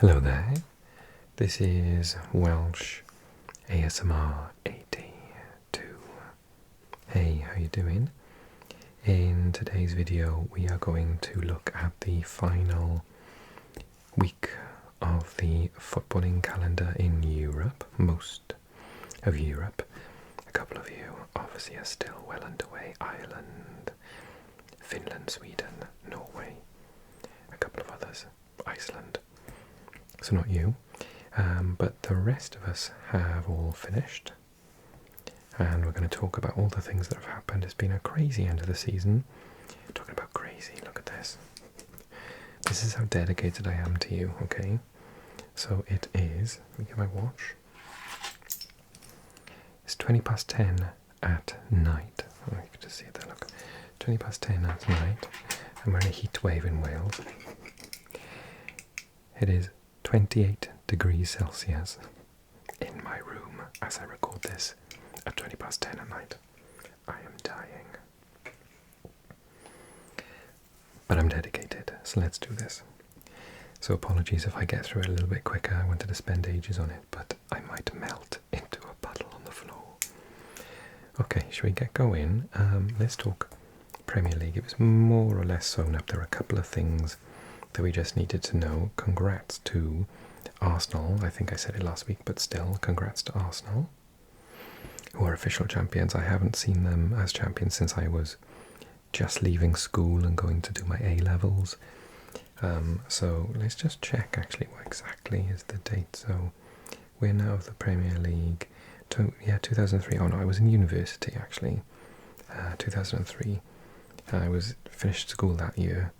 Hello there, this is Welsh ASMR 82. Hey, how you doing? In today's video we are going to look at the final week of the footballing calendar in Europe, most of Europe. A couple of you obviously are still well underway: Ireland, Finland, Sweden, Norway, a couple of others, Iceland. So not you, but the rest of us have all finished, and we're going to talk about all the things that have happened. It's been a crazy end of the season. Talking about crazy, look at this. This is how dedicated I am to you, okay? So it is, let me get my watch. It's 10:20 at night. Oh, you can just see it there, look. 10:20 at night, and we're in a heat wave in Wales. It is 28 degrees Celsius in my room as I record this at 10:20 at night. I am dying. But I'm dedicated, so let's do this. So apologies if I get through it a little bit quicker. I wanted to spend ages on it, but I might melt into a puddle on the floor. Okay, shall we get going? Let's talk Premier League. It was more or less sewn up. There are a couple of things that we just needed to know. Congrats to Arsenal. I think I said it last week, but still, congrats to Arsenal, who are official champions. I haven't seen them as champions since I was just leaving school and going to do my A-levels. So let's just check actually what exactly is the date. So we're now of the Premier League. 2003. Oh no, I was in university actually. 2003. I finished school that year.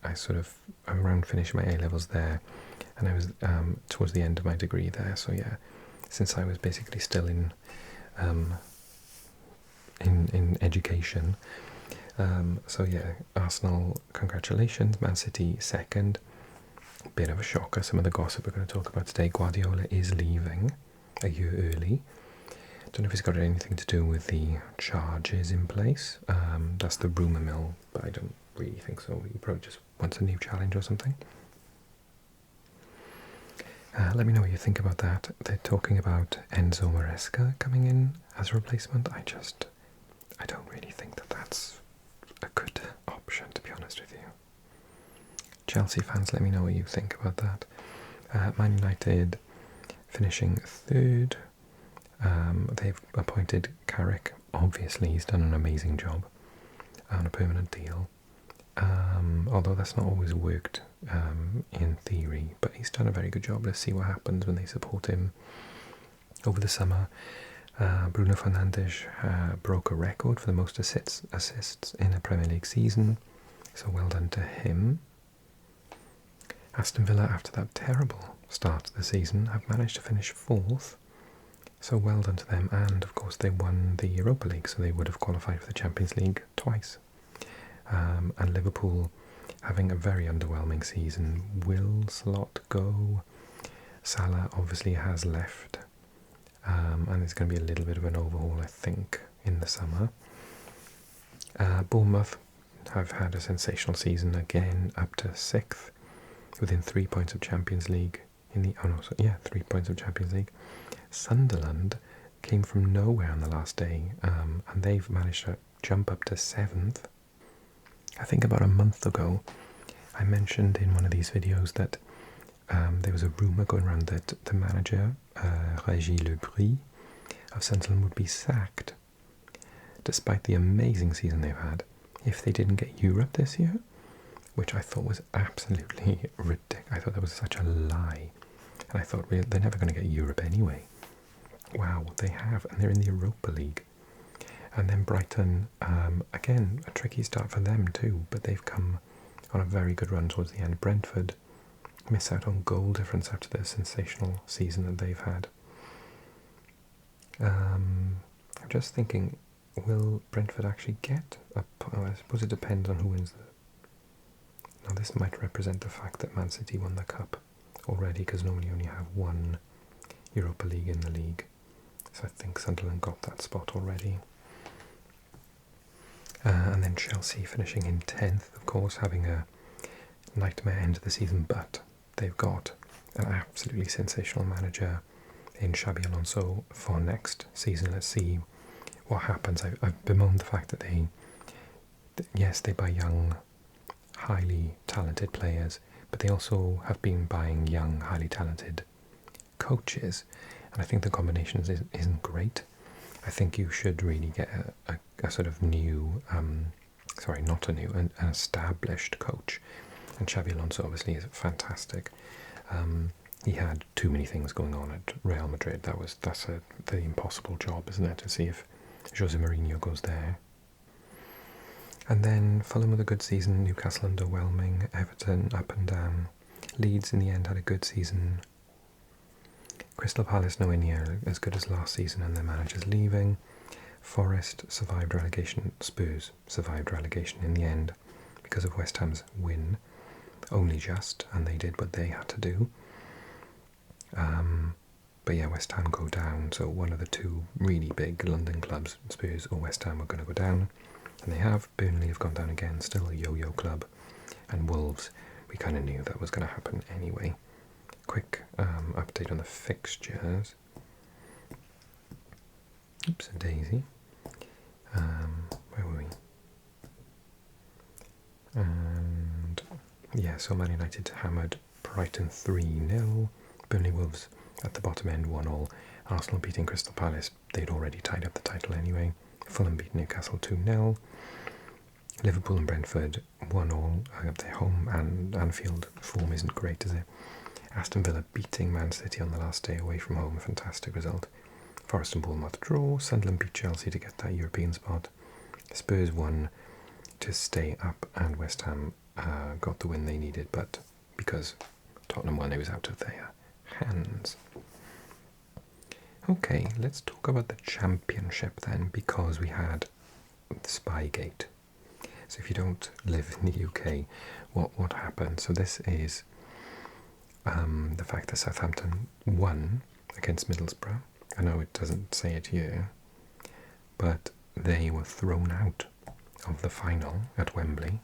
I sort of around finishing my A-levels there, and I was towards the end of my degree there. So yeah, since I was basically still in education. So yeah, Arsenal, congratulations. Man City second. Bit of a shocker. Some of the gossip we're going to talk about today. Guardiola is leaving a year early. Don't know if it's got anything to do with the charges in place. That's the rumour mill, but I don't really think so. He probably just wants a new challenge or something. Let me know what you think about that. They're talking about Enzo Maresca coming in as a replacement. I don't really think that that's a good option, to be honest with you. Chelsea fans, let me know what you think about that. Man United finishing third. They've appointed Carrick. Obviously, he's done an amazing job on a permanent deal. Although that's not always worked in theory, but he's done a very good job. Let's see what happens when they support him over the summer. Bruno Fernandes broke a record for the most assists in a Premier League season, so well done to him. Aston Villa, after that terrible start to the season, have managed to finish fourth, so well done to them. And of course they won the Europa League, so they would have qualified for the Champions League twice. And Liverpool having a very underwhelming season. Will Slot go? Salah obviously has left, and there's going to be a little bit of an overhaul, I think, in the summer. Bournemouth have had a sensational season again, up to 6th, within 3 points of Champions League. 3 points of Champions League. Sunderland came from nowhere on the last day, and they've managed to jump up to 7th. I think about a month ago I mentioned in one of these videos that there was a rumour going around that the manager, Régis Le Bris of Sunderland, would be sacked, despite the amazing season they've had, if they didn't get Europe this year, which I thought was absolutely ridiculous. I thought that was such a lie, and I thought they're never going to get Europe anyway. Wow, they have, and they're in the Europa League. And then Brighton, again, a tricky start for them too, but they've come on a very good run towards the end. Brentford miss out on goal difference after the sensational season that they've had. I'm just thinking, will Brentford actually get I suppose it depends on who wins Now this might represent the fact that Man City won the cup already, because normally you only have one Europa League in the league. So I think Sunderland got that spot already. And then Chelsea finishing in 10th, of course, having a nightmare end of the season, but they've got an absolutely sensational manager in Xabi Alonso for next season. Let's see what happens. I've bemoaned the fact that they buy young, highly talented players, but they also have been buying young, highly talented coaches, and I think the combination isn't great. I think you should really get a sort of new, an established coach, and Xabi Alonso obviously is fantastic. He had too many things going on at Real Madrid. That's the impossible job, isn't it, to see if Jose Mourinho goes there. And then Fulham with a good season, Newcastle underwhelming, Everton up and down. Leeds in the end had a good season. Crystal Palace nowhere near as good as last season and their manager's leaving. Forest survived relegation. Spurs survived relegation in the end because of West Ham's win. Only just, and they did what they had to do. But yeah, West Ham go down, so one of the two really big London clubs, Spurs or West Ham, are going to go down. And they have. Burnley have gone down again, still a yo-yo club. And Wolves, we kind of knew that was going to happen anyway. Quick update on the fixtures. Oops, a daisy. Where were we? And yeah, so Man United hammered Brighton 3-0. Burnley Wolves at the bottom end 1-1. Arsenal beating Crystal Palace. They'd already tied up the title anyway. Fulham beat Newcastle 2-0. Liverpool and Brentford 1-1 at their home, and Anfield form isn't great, is it? Aston Villa beating Man City on the last day away from home, a fantastic result. Forest and Bournemouth draw. Sunderland beat Chelsea to get that European spot. Spurs won to stay up, and West Ham got the win they needed, but because Tottenham won, it was out of their hands. Okay, let's talk about the Championship then, because we had Spygate. So if you don't live in the UK, what happened? So this is the fact that Southampton won against Middlesbrough. I know it doesn't say it here, but they were thrown out of the final at Wembley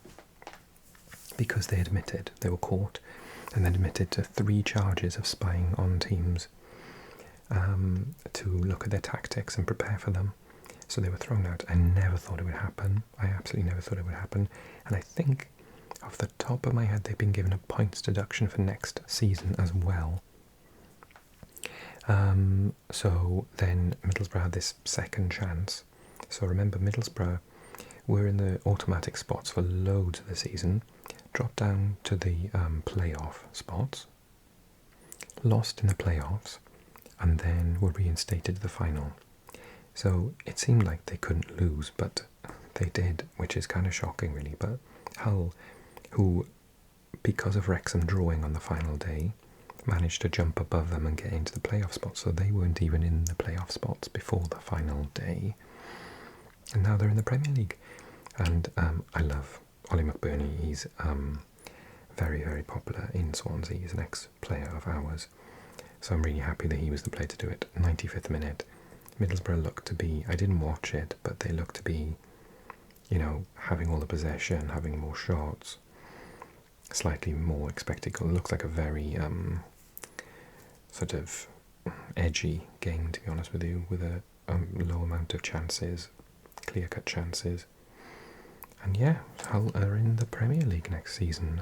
because they were caught and then admitted to 3 charges of spying on teams to look at their tactics and prepare for them. So they were thrown out. I never thought it would happen. I absolutely never thought it would happen. And I think, off the top of my head, they've been given a points deduction for next season as well. So then Middlesbrough had this second chance. So remember, Middlesbrough were in the automatic spots for loads of the season, dropped down to the playoff spots, lost in the playoffs, and then were reinstated to the final. So it seemed like they couldn't lose, but they did, which is kind of shocking really. But Hull, who, because of Wrexham drawing on the final day, managed to jump above them and get into the playoff spots, so they weren't even in the playoff spots before the final day. And now they're in the Premier League. And I love Ollie McBurney. He's very, very popular in Swansea. He's an ex-player of ours. So I'm really happy that he was the player to do it. 95th minute. Middlesbrough looked to be, I didn't watch it, but they looked to be, having all the possession, having more shots, slightly more expected goal. It looks like a very sort of edgy game, to be honest with you, with a low amount of chances, clear-cut chances. And yeah, Hull are in the Premier League next season.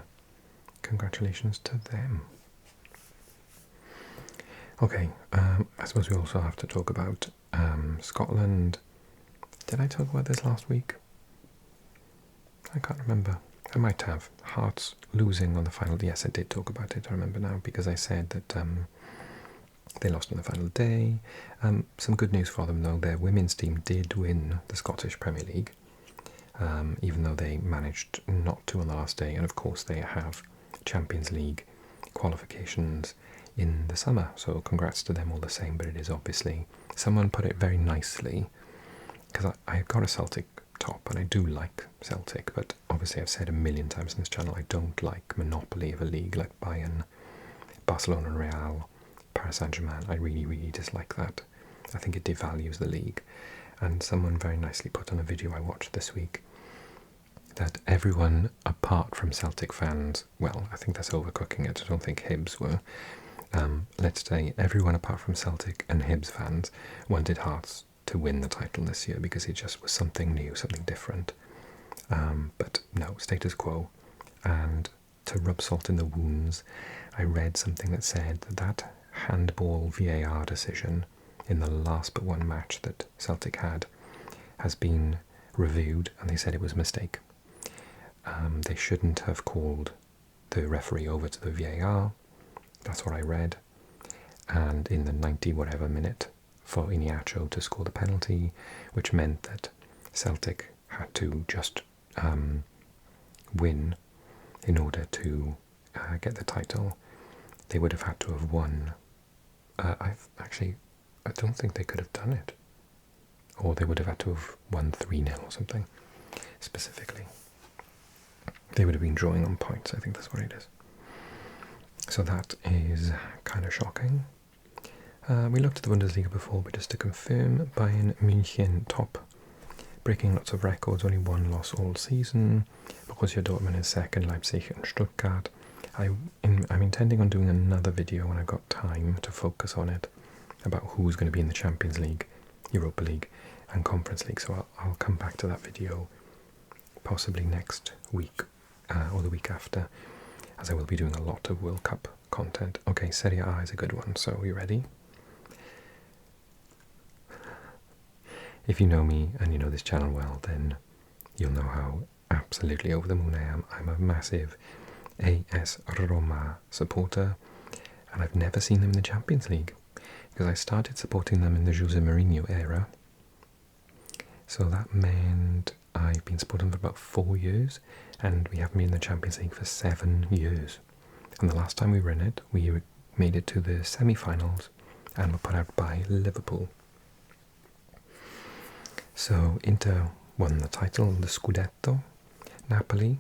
Congratulations to them. Okay, I suppose we also have to talk about Scotland. Did I talk about this last week? I can't remember. I might have. Hearts losing on the final. Yes, I did talk about it. I remember now because I said that they lost on the final day. Some good news for them though. Their women's team did win the Scottish Premier League, even though they managed not to on the last day. And of course they have Champions League qualifications in the summer, so congrats to them all the same. But it is obviously, someone put it very nicely, because I've got a Celtic top and I do like Celtic, but obviously I've said a million times in this channel I don't like monopoly of a league like Bayern, Barcelona, Real, Paris Saint-Germain. I really, really dislike that. I think it devalues the league. And someone very nicely put on a video I watched this week that everyone apart from Celtic fans, well, I think that's overcooking it, I don't think Hibs were, let's say everyone apart from Celtic and Hibs fans wanted Hearts to win the title this year because it just was something new, something different. But no, status quo. And to rub salt in the wounds, I read something that said that handball VAR decision in the last but one match that Celtic had has been reviewed, and they said it was a mistake. They shouldn't have called the referee over to the VAR. That's what I read. And in the 90 whatever minute for Iñárritu to score the penalty, which meant that Celtic had to just win in order to get the title, they would have had to have won. I don't think they could have done it. Or they would have had to have won 3-0 or something, specifically. They would have been drawing on points, I think that's what it is. So that is kind of shocking. We looked at the Bundesliga before, but just to confirm, Bayern München top, breaking lots of records, only one loss all season. Borussia Dortmund is second, Leipzig and Stuttgart. I'm intending on doing another video when I've got time to focus on it, about who's going to be in the Champions League, Europa League and Conference League, so I'll come back to that video possibly next week or the week after, as I will be doing a lot of World Cup content. Okay, Serie A is a good one, so are you ready? If you know me and you know this channel well, then you'll know how absolutely over the moon I am. I'm a massive AS Roma supporter, and I've never seen them in the Champions League, because I started supporting them in the Jose Mourinho era. So that meant I've been supporting them for about 4 years, and we haven't been in the Champions League for 7 years. And the last time we were in it, we made it to the semi-finals and were put out by Liverpool. So Inter won the title, the Scudetto. Napoli,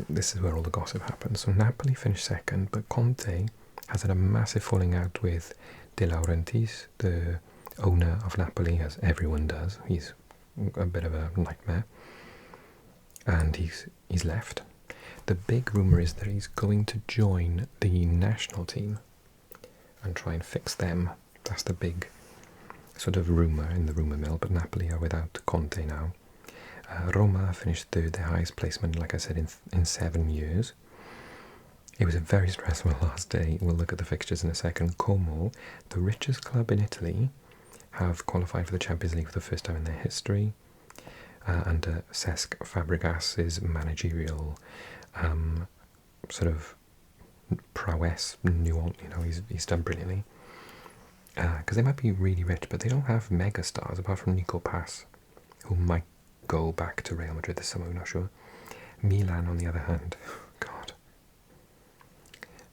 this is where all the gossip happens. So Napoli finished second, but Conte has had a massive falling out with De Laurentiis, the owner of Napoli, as everyone does. He's a bit of a nightmare, and he's left. The big rumour is that he's going to join the national team and try and fix them. That's the big sort of rumour in the rumour mill, but Napoli are without Conte now. Roma finished third, their highest placement, like I said, in 7 years. It was a very stressful last day. We'll look at the fixtures in a second. Como, the richest club in Italy, have qualified for the Champions League for the first time in their history. Under Cesc Fabregas's managerial sort of prowess, he's done brilliantly. Because they might be really rich, but they don't have mega stars apart from Nico Pass, who might go back to Real Madrid this summer, we're not sure. Milan, on the other hand, God.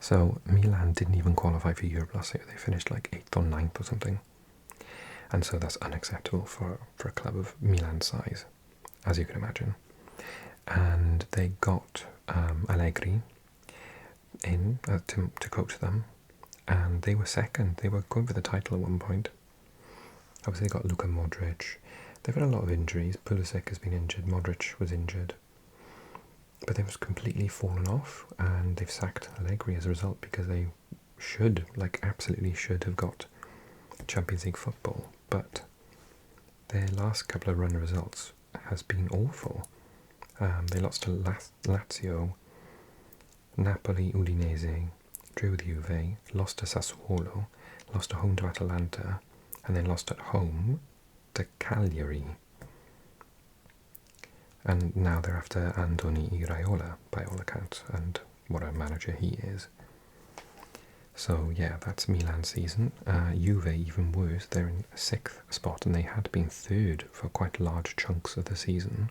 So Milan didn't even qualify for Europe last year. They finished like 8th or 9th or something. And so that's unacceptable for a club of Milan's size, as you can imagine. And they got Allegri in to coach them, and they were second. They were going for the title at one point. Obviously they got Luka Modric. They've had a lot of injuries. Pulisic has been injured, Modric was injured. But they've completely fallen off, and they've sacked Allegri as a result, because they absolutely should have got Champions League football. But their last couple of run results has been awful. They lost to Lazio, Napoli, Udinese, drew with Juve, lost to Sassuolo, lost at home to Atalanta, and then lost at home to Cagliari. And now they're after Andoni Iraola, by all accounts, and what a manager he is. So yeah, that's Milan's season. Juve, even worse, they're in 6th spot, and they had been 3rd for quite large chunks of the season.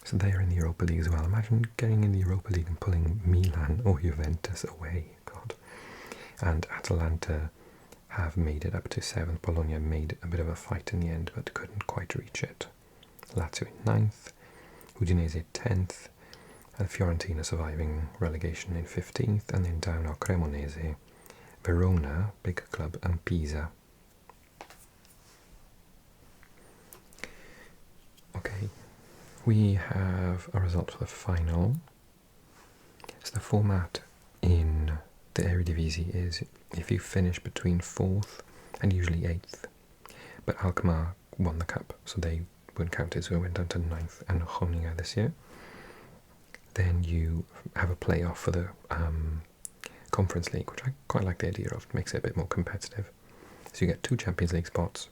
So they're in the Europa League as well. Imagine getting in the Europa League and pulling Milan or Juventus away, God. And Atalanta have made it up to 7th. Bologna made a bit of a fight in the end, but couldn't quite reach it. Lazio in 9th, Udinese 10th, and Fiorentina surviving relegation in 15th, and then down are Cremonese, Verona, big club, and Pisa. Okay, we have a result for the final. So the format in the Eredivisie is if you finish between 4th and usually 8th. But Alkmaar won the cup, so they weren't counted, so it went down to 9th and Groningen this year. Then you have a playoff for the Conference League, which I quite like the idea of. It makes it a bit more competitive. So you get 2 Champions League spots,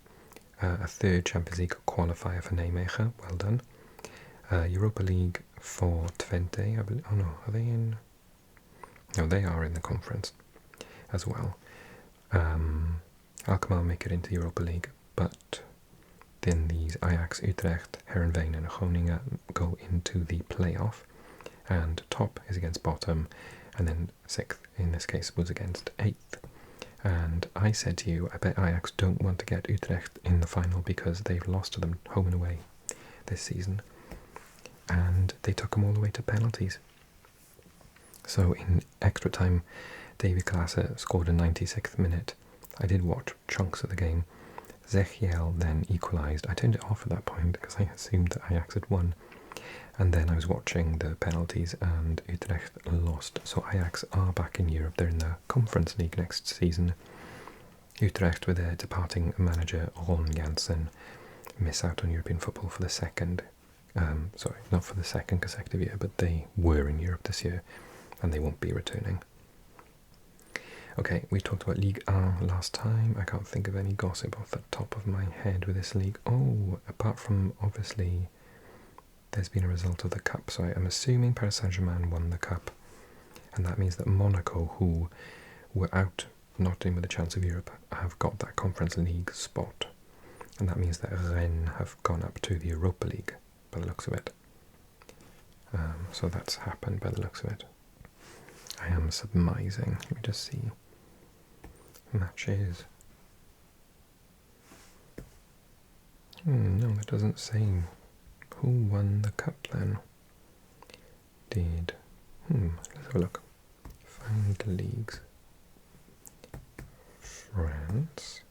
a 3rd Champions League qualifier for Nijmegen, well done. Europa League for Twente, I believe. Oh no, are they in? No, they are in the conference as well. Alkmaar make it into Europa League, but then these Ajax, Utrecht, Heerenveen and Groningen go into the playoff, and top is against bottom, and then 6th in this case was against 8th. And I said to you, I bet Ajax don't want to get Utrecht in the final because they've lost to them home and away this season, and they took them all the way to penalties. So in extra time, Ekstraklasa scored a 96th minute. I did watch chunks of the game. Czechia then equalised. I turned it off at that point because I assumed that Ajax had won. And then I was watching the penalties and Utrecht lost. So Ajax are back in Europe. They're in the Conference League next season. Utrecht, with their departing manager Ron Jansen, miss out on European football for the second. Sorry, not for the second consecutive year, but they were in Europe this year and they won't be returning. Okay, we talked about Ligue 1 last time. I can't think of any gossip off the top of my head with this league. Oh, apart from, obviously, there's been a result of the cup. So I'm assuming Paris Saint-Germain won the cup. And that means that Monaco, who were out, not in with a chance of Europe, have got that Conference League spot. And that means that Rennes have gone up to the Europa League, by the looks of it. So that's happened by the looks of it. I am submising. Let me just see. Matches. No, that doesn't say who won the cup then. Let's have a look. Find the leagues. France.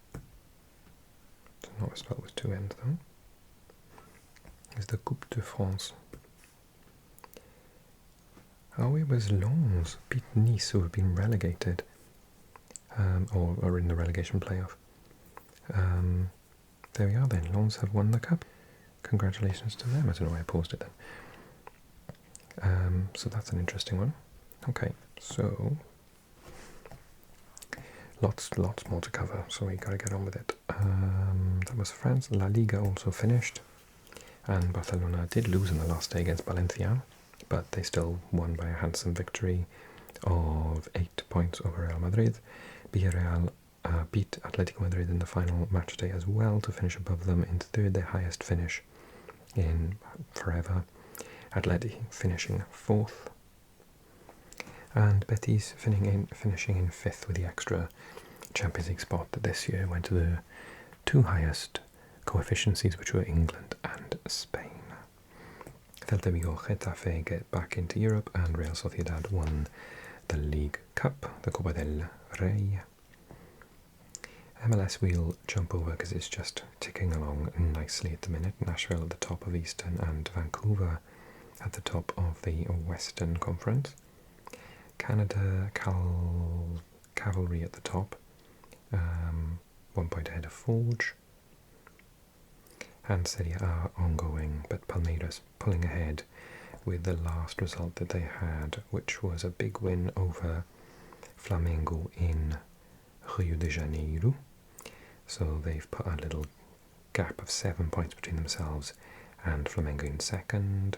It's not spelled with 2 N's though. Is the Coupe de France. Oh, it was Lens beat Nice, who have been relegated, or are in the relegation playoff. There we are then, Lens have won the cup. Congratulations to them. I don't know why I paused it then. So that's an interesting one. Okay, so lots more to cover, so we gotta get on with it. That was France. La Liga also finished, and Barcelona did lose in the last day against Valencia, but they still won by a handsome victory of 8 points over Real Madrid. Villarreal beat Atletico Madrid in the final match day as well to finish above them in 3rd, their highest finish in forever. Atleti finishing 4th. And Betis finishing in 5th with the extra Champions League spot that this year went to the 2 highest coefficiencies, which were England and Spain. Celta Vigo, Getafe get back into Europe, and Real Sociedad won the League Cup, the Copa del Rey. MLS we'll jump over because it's just ticking along nicely at the minute. Nashville at the top of Eastern and Vancouver at the top of the Western Conference. Canada, Cavalry at the top, 1 point ahead of Forge. And Serie A ongoing, but Palmeiras pulling ahead with the last result that they had, which was a big win over Flamengo in Rio de Janeiro. So they've put a little gap of 7 points between themselves and Flamengo in 2nd.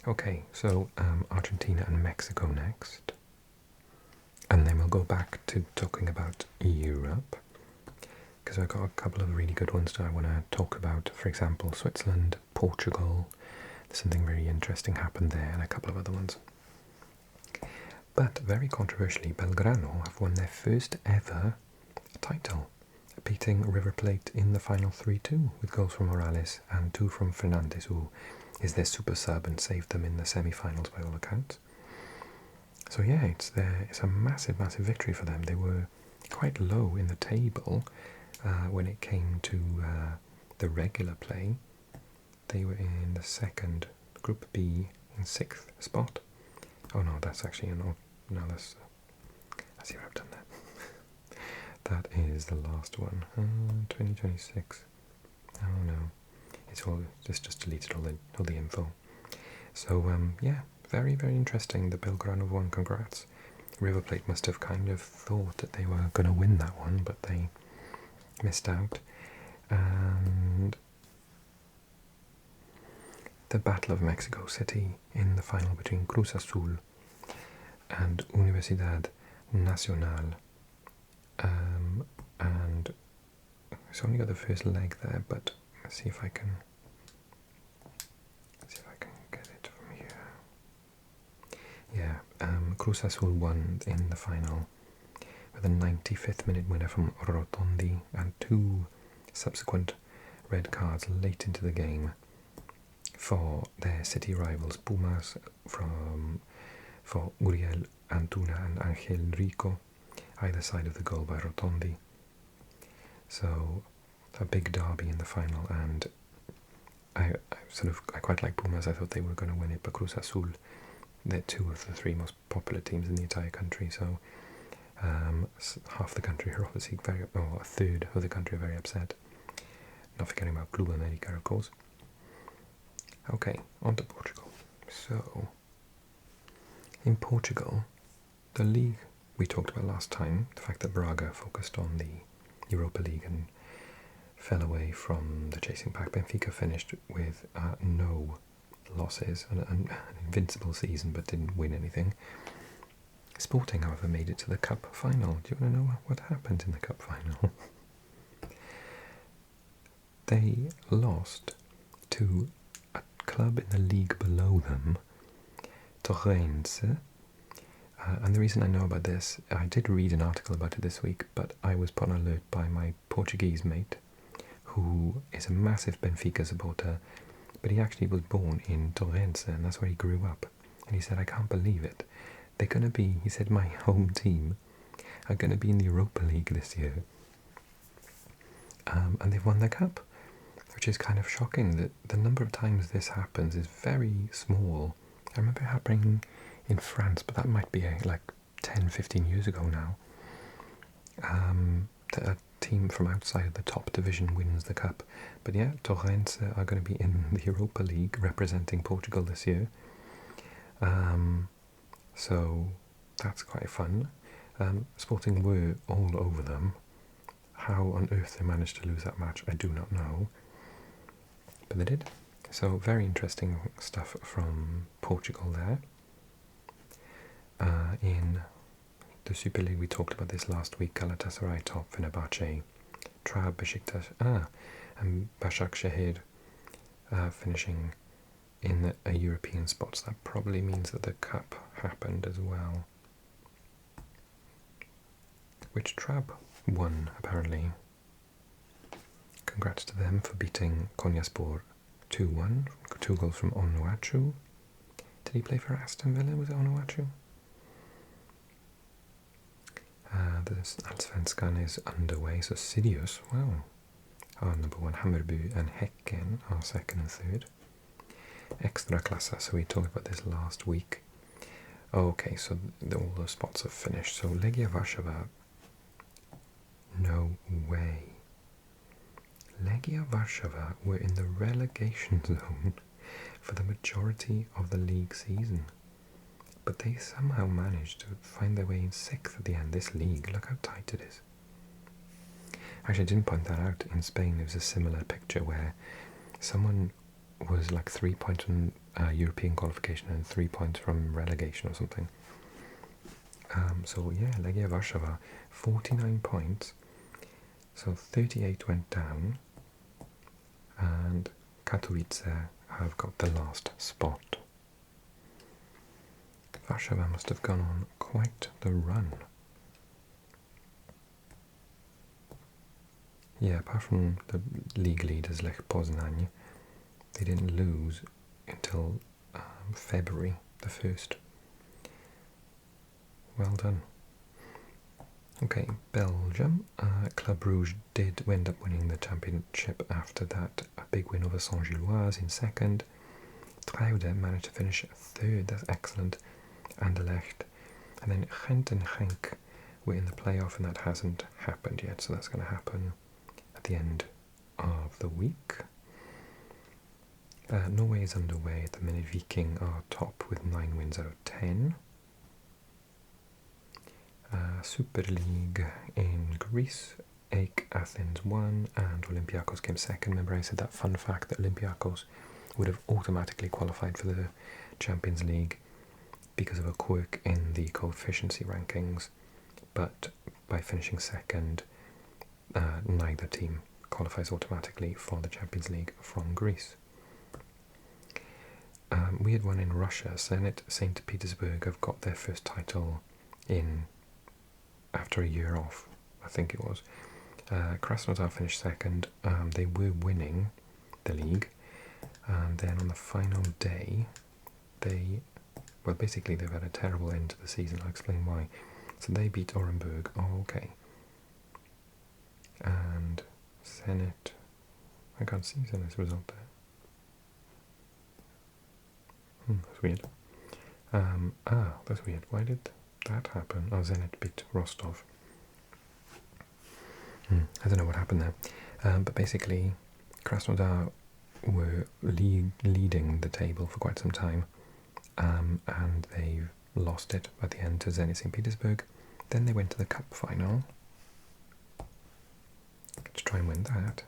Okay, so Argentina and Mexico next. And then we'll go back to talking about Europe, because I've got a couple of really good ones that I want to talk about. For example, Switzerland, Portugal. There's something very interesting happened there, and a couple of other ones. But very controversially, Belgrano have won their first ever title, beating River Plate in the final 3-2 with goals from Morales and 2 from Fernandes, who is their super sub and saved them in the semi-finals by all accounts. So yeah, it's a massive victory for them. They were quite low in the table when it came to the regular play. They were in the second, Group B, in 6th spot. Oh no, that's actually no, that's I see what I've done there. That is the last one. 2026. Oh no, it's all just deleted all the info. So yeah, very interesting. The Belgrano won. Congrats. River Plate must have kind of thought that they were going to win that one, but they missed out. And the Battle of Mexico City in the final between Cruz Azul and Universidad Nacional. And it's only got the first leg there, but let's see if I can get it from here. Yeah, Cruz Azul won in the final with a 95th minute winner from Rotondi and 2 subsequent red cards late into the game for their city rivals Pumas for Uriel Antuna and Angel Rico, either side of the goal by Rotondi. So a big derby in the final, and I quite like Pumas. I thought they were going to win it, but Cruz Azul, they're 2 of the 3 most popular teams in the entire country, so half the country are obviously a third of the country are very upset. Not forgetting about Club America, of course. Okay, on to Portugal. So, in Portugal, the league we talked about last time, the fact that Braga focused on the Europa League and fell away from the chasing pack. Benfica finished with no losses, an invincible season, but didn't win anything. Sporting, however, made it to the cup final. Do you want to know what happened in the cup final? They lost to a club in the league below them, Torrense. And the reason I know about this, I did read an article about it this week, but I was put on alert by my Portuguese mate, who is a massive Benfica supporter, but he actually was born in Torrense, and that's where he grew up. And he said, I can't believe it. They're going to be, he said, my home team are going to be in the Europa League this year. And they've won the cup, which is kind of shocking. That the number of times this happens is very small. I remember it happening in France, but that might be like 10-15 years ago now. That a team from outside of the top division wins the cup. But yeah, Torrens are going to be in the Europa League representing Portugal this year. So that's quite fun. Sporting were all over them. How on earth they managed to lose that match, I do not know. But they did. So very interesting stuff from Portugal there. In the SuperLig, we talked about this last week. Galatasaray top, Fenerbahce, Trab, Besiktas, and Başakşehir finishing in a European spot. So that probably means that the cup happened as well, which Trab won apparently. Congrats to them for beating Konyaspor 2-1. 2 goals from Onuachu. Did he play for Aston Villa? Was it Onuachu? The Allsvenskan is underway, so Sirius, wow, are number 1, Hammarby and Häcken are 2nd and 3rd. Ekstraklasa, so we talked about this last week. Okay, so all those spots are finished. So Legia Warszawa, no way. Legia Warszawa were in the relegation zone for the majority of the league season. But they somehow managed to find their way in 6th at the end. This league, look how tight it is. Actually, I didn't point that out. In Spain, there was a similar picture where someone was like 3 points from European qualification and 3 points from relegation or something. So yeah, Legia Warszawa, 49 points. So 38 went down. And Katowice have got the last spot. Warszawa must have gone on quite the run. Yeah, apart from the league leaders Lech Poznań, they didn't lose until February the 1st. Well done. Okay, Belgium. Club Rouge did end up winning the championship after that. A big win over Saint-Gilloise in second. Truide managed to finish third, that's excellent. Anderlecht. And then Gent and Genk were in the playoff, and that hasn't happened yet, so that's going to happen at the end of the week. Norway is underway at the minute. Viking are top with 9 wins out of 10. SuperLig in Greece, AEK Athens won and Olympiacos came second. Remember I said that fun fact that Olympiacos would have automatically qualified for the Champions League because of a quirk in the coefficiency rankings, but by finishing second, neither team qualifies automatically for the Champions League from Greece. We had one in Russia. Zenit St. Petersburg have got their first title in after a year off, I think it was. Krasnodar finished second. They were winning the league, and then on the final day, basically they've had a terrible end to the season. I'll explain why. So they beat Orenburg. Oh, okay. And Zenit, I can't see Zenit's result there. That's weird. That's weird. Why did that happen? Oh, Zenit beat Rostov. I don't know what happened there. But basically, Krasnodar were leading the table for quite some time, and they lost it at the end to Zenit St. Petersburg. Then they went to the cup final to try and win that,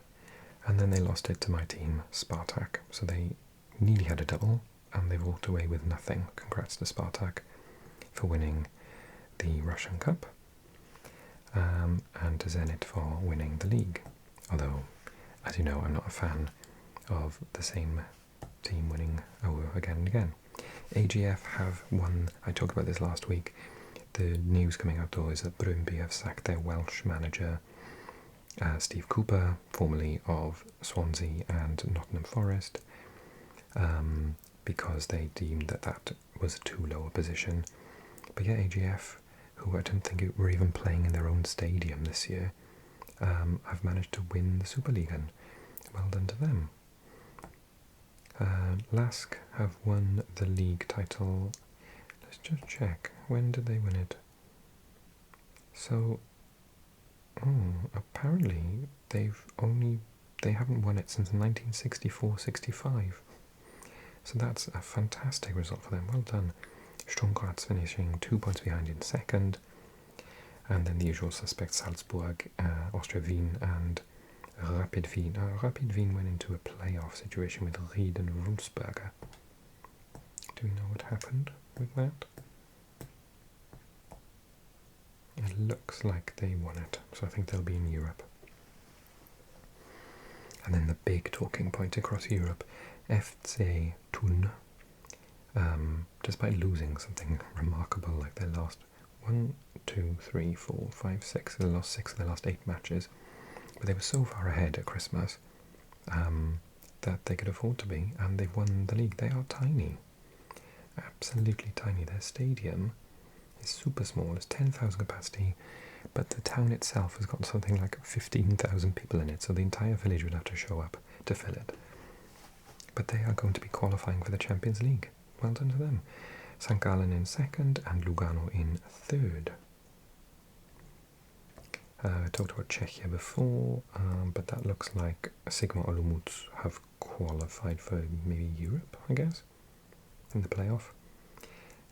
and then they lost it to my team, Spartak. So they nearly had a double, and they walked away with nothing. Congrats to Spartak for winning the Russian Cup, and to Zenit for winning the league. Although, as you know, I'm not a fan of the same team winning over again and again. AGF have won. I talked about this last week. The news coming out though is that Brøndby have sacked their Welsh manager, Steve Cooper, formerly of Swansea and Nottingham Forest, because they deemed that that was too low a position. But yeah, AGF, who I don't think were even playing in their own stadium this year, have managed to win the SuperLig, and well done to them. LASK have won the league title. Let's just check. When did they win it? So, apparently they haven't won it since 1964-65. So that's a fantastic result for them. Well done. Sturm Graz finishing 2 points behind in second, and then the usual suspects Salzburg, Austria Wien, and Rapid Wien. Rapid Wien went into a playoff situation with Ried and Wolfsberger. Do we know what happened with that? It looks like they won it, so I think they'll be in Europe. And then the big talking point across Europe, FC Thun, despite losing something remarkable like they lost 1, 2, 3, 4, 5, 6, they lost 6 of their last 8 matches, but they were so far ahead at Christmas that they could afford to be, and they've won the league. They are tiny, absolutely tiny. Their stadium is super small, it's 10,000 capacity, but the town itself has got something like 15,000 people in it, so the entire village would have to show up to fill it. But they are going to be qualifying for the Champions League. Well done to them. St. Gallen in second and Lugano in third. I talked about Czechia before, but that looks like Sigma Olomouc have qualified for maybe Europe, I guess, in the playoff.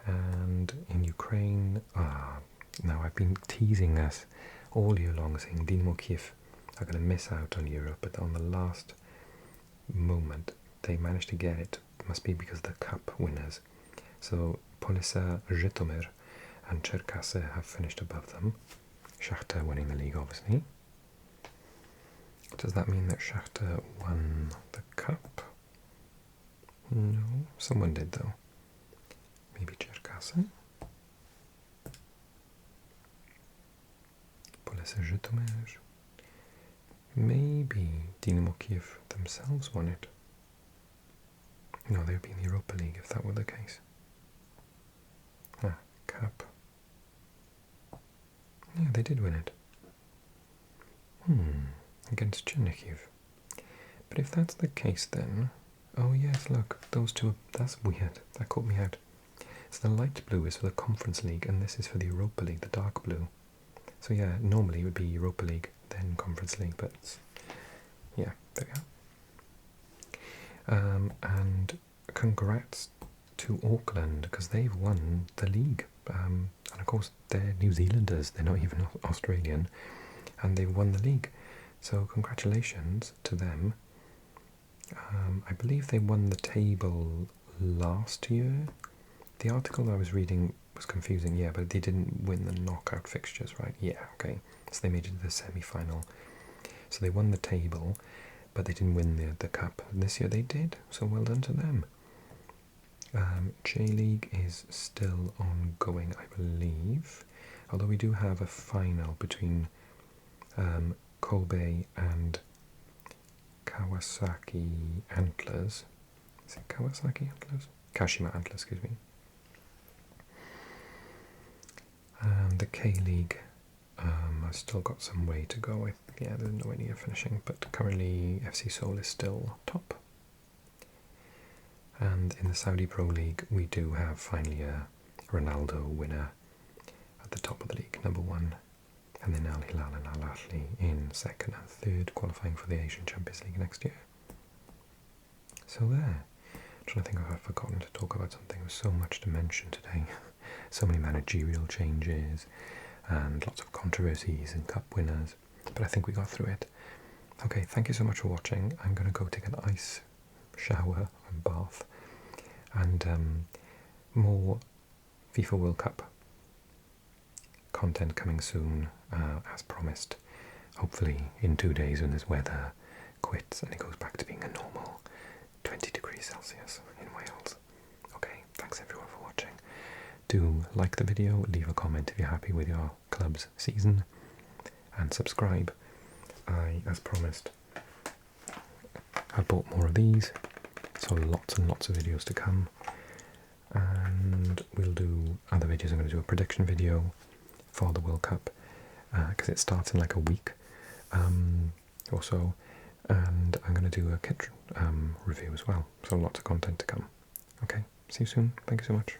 And in Ukraine, now I've been teasing us all year long, saying Dynamo Kiev are going to miss out on Europe, but on the last moment they managed to get it. It must be because of the cup winners. So Polisa Zhytomyr and Czerkasy have finished above them. Shakhtar winning the league, obviously. Does that mean that Shakhtar won the cup? No, someone did though. Maybe Czerkasy? Polisa Zhytomyr. Maybe Dynamo Kiev themselves won it. No, they would be in the Europa League if that were the case. Cup. Yeah, they did win it. Against Chernihiv. But if that's the case then... Oh yes, look, those two... That's weird. That caught me out. So the light blue is for the Conference League, and this is for the Europa League, the dark blue. So yeah, normally it would be Europa League, then Conference League, but yeah, there we are. And congrats to Auckland, because they've won the league. And of course, they're New Zealanders, they're not even Australian, and they won the league. So congratulations to them. I believe they won the table last year. The article I was reading was confusing, yeah, but they didn't win the knockout fixtures, right? Yeah, okay. So they made it to the semi-final. So they won the table, but they didn't win the cup. And this year they did, so well done to them. J-League is still ongoing, I believe. Although we do have a final between Kobe and Kawasaki Antlers. Is it Kawasaki Antlers? Kashima Antlers, excuse me. The K-League, I've still got some way to go. Yeah, there's nowhere near finishing, but currently FC Seoul is still top. And in the Saudi Pro League, we do have finally a Ronaldo winner at the top of the league, number 1. And then Al Hilal and Al Ahly in 2nd and 3rd, qualifying for the Asian Champions League next year. So there. I'm trying to think if I've forgotten to talk about something. There's so much to mention today. So many managerial changes and lots of controversies and cup winners. But I think we got through it. Okay, thank you so much for watching. I'm going to go take an ice shower and bath. And more FIFA World Cup content coming soon, as promised. Hopefully in 2 days when this weather quits and it goes back to being a normal 20 degrees Celsius in Wales. Okay, thanks everyone for watching. Do like the video, leave a comment if you're happy with your club's season, and subscribe. I, as promised, have bought more of these, so lots and lots of videos to come. And we'll do other videos. I'm going to do a prediction video for the World Cup, because it starts in like a week or so, and I'm going to do a kit review as well, so lots of content to come. Okay, see you soon. Thank you so much.